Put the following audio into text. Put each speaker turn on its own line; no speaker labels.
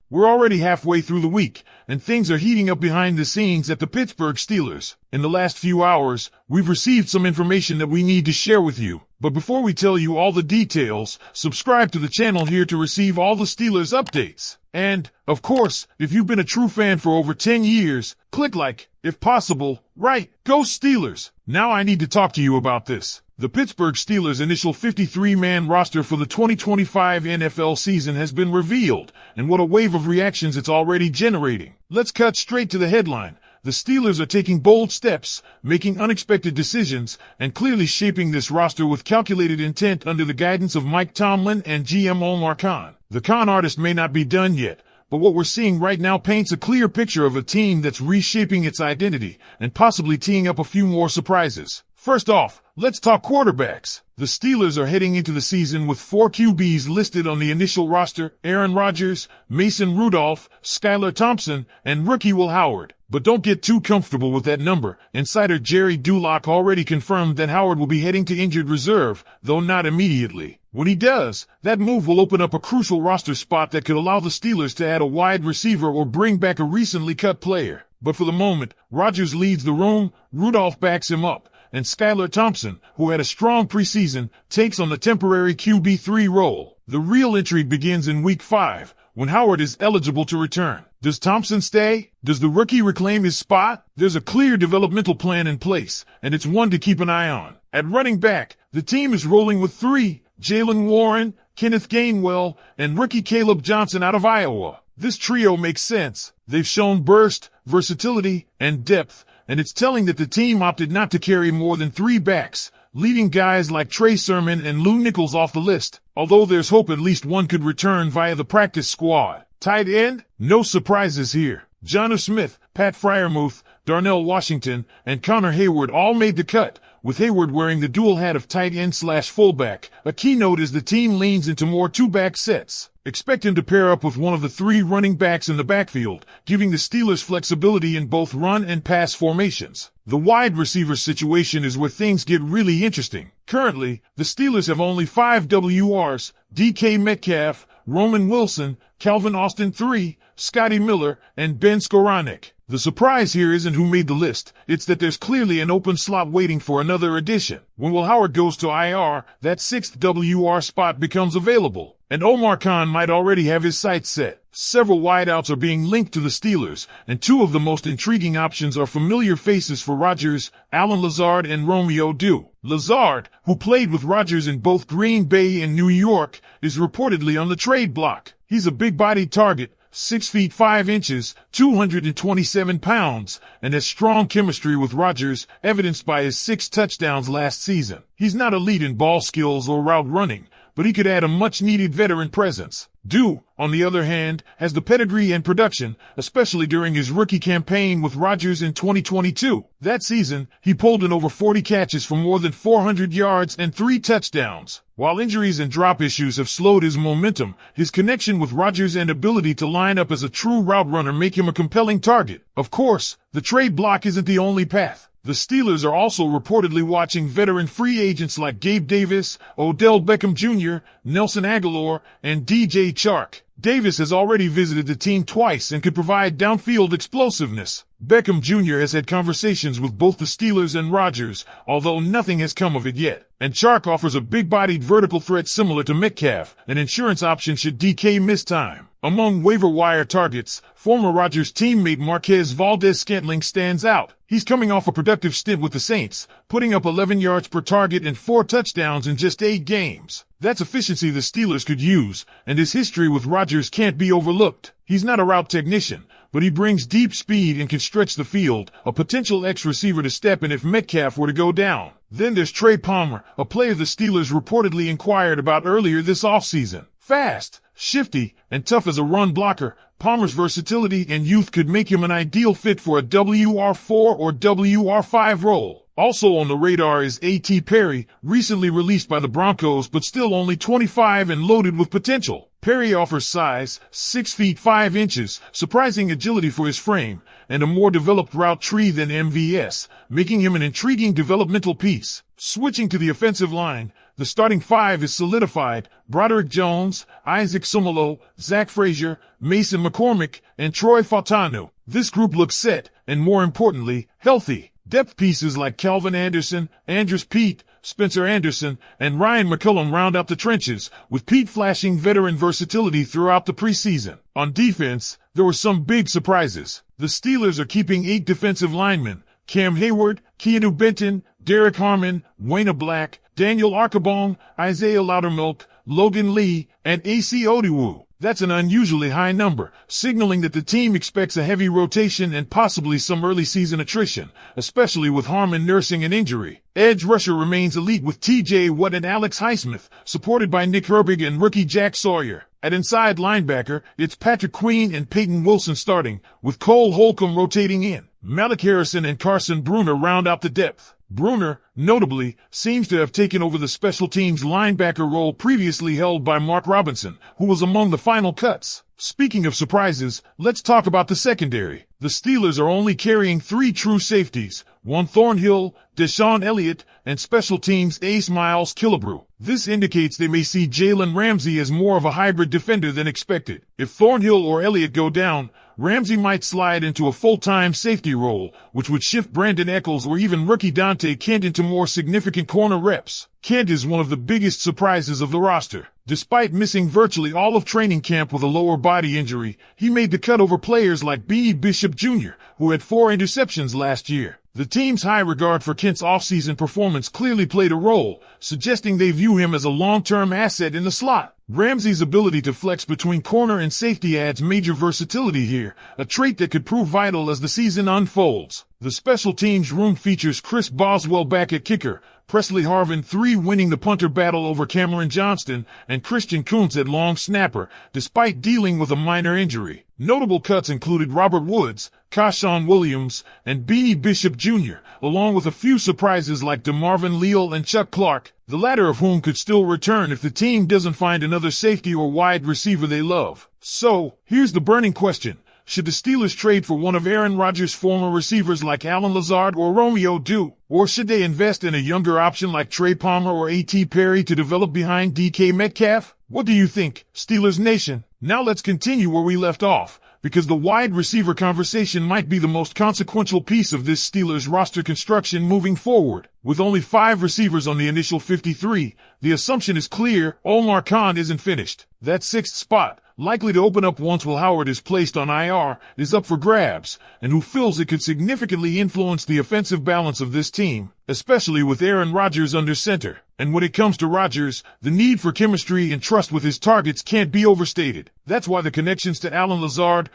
We're already halfway through the week, and things are heating up behind the scenes at the Pittsburgh Steelers. In the last few hours, we've received some information that we need to share with you. But before we tell you all the details, subscribe to the channel here to receive all the Steelers updates. And, of course, if you've been a true fan for over 10 years, click like, if possible. Right, go Steelers! Now I need to talk to you about this. The Pittsburgh Steelers' initial 53-man roster for the 2025 NFL season has been revealed, and what a wave of reactions it's already generating. Let's cut straight to the headline. The Steelers are taking bold steps, making unexpected decisions, and clearly shaping this roster with calculated intent under the guidance of Mike Tomlin and GM Omar Khan. The con artist may not be done yet, but what we're seeing right now paints a clear picture of a team that's reshaping its identity and possibly teeing up a few more surprises. First off, let's talk quarterbacks. The Steelers are heading into the season with 4 QBs listed on the initial roster: Aaron Rodgers, Mason Rudolph, Skylar Thompson, and rookie Will Howard. But don't get too comfortable with that number. Insider Jerry Dulac already confirmed that Howard will be heading to injured reserve, though not immediately. When he does, that move will open up a crucial roster spot that could allow the Steelers to add a wide receiver or bring back a recently cut player. But for the moment, Rodgers leads the room, Rudolph backs him up, and Skylar Thompson, who had a strong preseason, takes on the temporary QB3 role. The real intrigue begins in Week 5, when Howard is eligible to return. Does Thompson stay? Does the rookie reclaim his spot? There's a clear developmental plan in place, and it's one to keep an eye on. At running back, the team is rolling with 3, Jaylen Warren, Kenneth Gainwell, and rookie Caleb Johnson out of Iowa. This trio makes sense. They've shown burst, versatility, and depth, and it's telling that the team opted not to carry more than 3 backs, leaving guys like Trey Sermon and Lou Nichols off the list, although there's hope at least one could return via the practice squad. Tight end? No surprises here. Jonnu Smith, Pat Freiermuth, Darnell Washington, and Connor Hayward all made the cut, with Hayward wearing the dual hat of tight end/fullback. A keynote is the team leans into more 2-back sets. Expect him to pair up with one of the 3 running backs in the backfield, giving the Steelers flexibility in both run and pass formations. The wide receiver situation is where things get really interesting. Currently, the Steelers have only 5 WRs: DK Metcalf, Roman Wilson, Calvin Austin III, Scotty Miller, and Ben Skoranek. The surprise here isn't who made the list, it's that there's clearly an open slot waiting for another addition. When Will Howard goes to IR, that 6th WR spot becomes available, and Omar Khan might already have his sights set. Several wideouts are being linked to the Steelers, and 2 of the most intriguing options are familiar faces for Rodgers: Allen Lazard and Romeo Dew. Lazard, who played with Rodgers in both Green Bay and New York, is reportedly on the trade block. He's a big-bodied target, 6 feet 5 inches, 227 pounds, and has strong chemistry with Rodgers, evidenced by his 6 touchdowns last season. He's not elite in ball skills or route running, but he could add a much-needed veteran presence. Dew, on the other hand, has the pedigree and production, especially during his rookie campaign with Rodgers in 2022. That season, he pulled in over 40 catches for more than 400 yards and 3 touchdowns. While injuries and drop issues have slowed his momentum, his connection with Rodgers and ability to line up as a true route runner make him a compelling target. Of course, the trade block isn't the only path. The Steelers are also reportedly watching veteran free agents like Gabe Davis, Odell Beckham Jr., Nelson Aguilar, and DJ Chark. Davis has already visited the team twice and could provide downfield explosiveness. Beckham Jr. has had conversations with both the Steelers and Rodgers, although nothing has come of it yet. And Chark offers a big-bodied vertical threat similar to Metcalf, an insurance option should DK miss time. Among waiver wire targets, former Rodgers teammate Marquez Valdes-Scantling stands out. He's coming off a productive stint with the Saints, putting up 11 yards per target and 4 touchdowns in just 8 games. That's efficiency the Steelers could use, and his history with Rodgers can't be overlooked. He's not a route technician, but he brings deep speed and can stretch the field, a potential X-receiver to step in if Metcalf were to go down. Then there's Trey Palmer, a player the Steelers reportedly inquired about earlier this offseason. Fast, shifty, and tough as a run blocker, Palmer's versatility and youth could make him an ideal fit for a WR4 or WR5 role. Also on the radar is A.T. Perry, recently released by the Broncos but still only 25 and loaded with potential. Perry offers size, 6 feet 5 inches, surprising agility for his frame, and a more developed route tree than MVS, making him an intriguing developmental piece. Switching to the offensive line, The starting five is solidified: Broderick Jones, Isaac Sumalo, Zach Frazier, Mason McCormick, and Troy Fautanu. This group looks set, and more importantly, healthy. Depth pieces like Calvin Anderson, Andrus Peat, Spencer Anderson, and Ryan McCullum round out the trenches, with Peat flashing veteran versatility throughout the preseason. On defense, there were some big surprises. The Steelers are keeping 8 defensive linemen: Cam Hayward, Keanu Benton, Derek Harmon, Wayna Black, Daniel Arkabong, Isaiah Loudermilk, Logan Lee, and A.C. Odiwu. That's an unusually high number, signaling that the team expects a heavy rotation and possibly some early season attrition, especially with Harmon nursing an injury. Edge rusher remains elite with T.J. Watt and Alex Highsmith, supported by Nick Herbig and rookie Jack Sawyer. At inside linebacker, it's Patrick Queen and Peyton Wilson starting, with Cole Holcomb rotating in. Malik Harrison and Carson Bruner round out the depth. Bruner, notably, seems to have taken over the special teams linebacker role previously held by Mark Robinson, who was among the final cuts. Speaking of surprises, let's talk about the secondary. The Steelers are only carrying 3 true safeties: Juan Thornhill, Deshaun Elliott, and special teams ace Miles Killebrew. This indicates they may see Jalen Ramsey as more of a hybrid defender than expected. If Thornhill or Elliott go down, Ramsey might slide into a full-time safety role, which would shift Brandon Eccles or even rookie Dante Kent into more significant corner reps. Kent is one of the biggest surprises of the roster. Despite missing virtually all of training camp with a lower body injury, he made the cut over players like B. Bishop Jr., who had 4 interceptions last year. The team's high regard for Kent's offseason performance clearly played a role, suggesting they view him as a long-term asset in the slot. Ramsey's ability to flex between corner and safety adds major versatility here, a trait that could prove vital as the season unfolds. The special teams room features Chris Boswell back at kicker, Presley Harvin III winning the punter battle over Cameron Johnston, and Christian Kuntz at long snapper, despite dealing with a minor injury. Notable cuts included Robert Woods, Kashawn Williams, and B. Bishop Jr., along with a few surprises like DeMarvin Leal and Chuck Clark, the latter of whom could still return if the team doesn't find another safety or wide receiver they love. So, here's the burning question. Should the Steelers trade for one of Aaron Rodgers' former receivers like Allen Lazard or Romeo Dew? Or should they invest in a younger option like Trey Palmer or A.T. Perry to develop behind DK Metcalf? What do you think, Steelers Nation? Now let's continue where we left off, because the wide receiver conversation might be the most consequential piece of this Steelers roster construction moving forward. With only 5 receivers on the initial 53, the assumption is clear: Omar Khan isn't finished. That 6th spot, likely to open up once Will Howard is placed on IR, is up for grabs, and who feels it could significantly influence the offensive balance of this team, especially with Aaron Rodgers under center. And when it comes to Rodgers, the need for chemistry and trust with his targets can't be overstated. That's why the connections to Allen Lazard,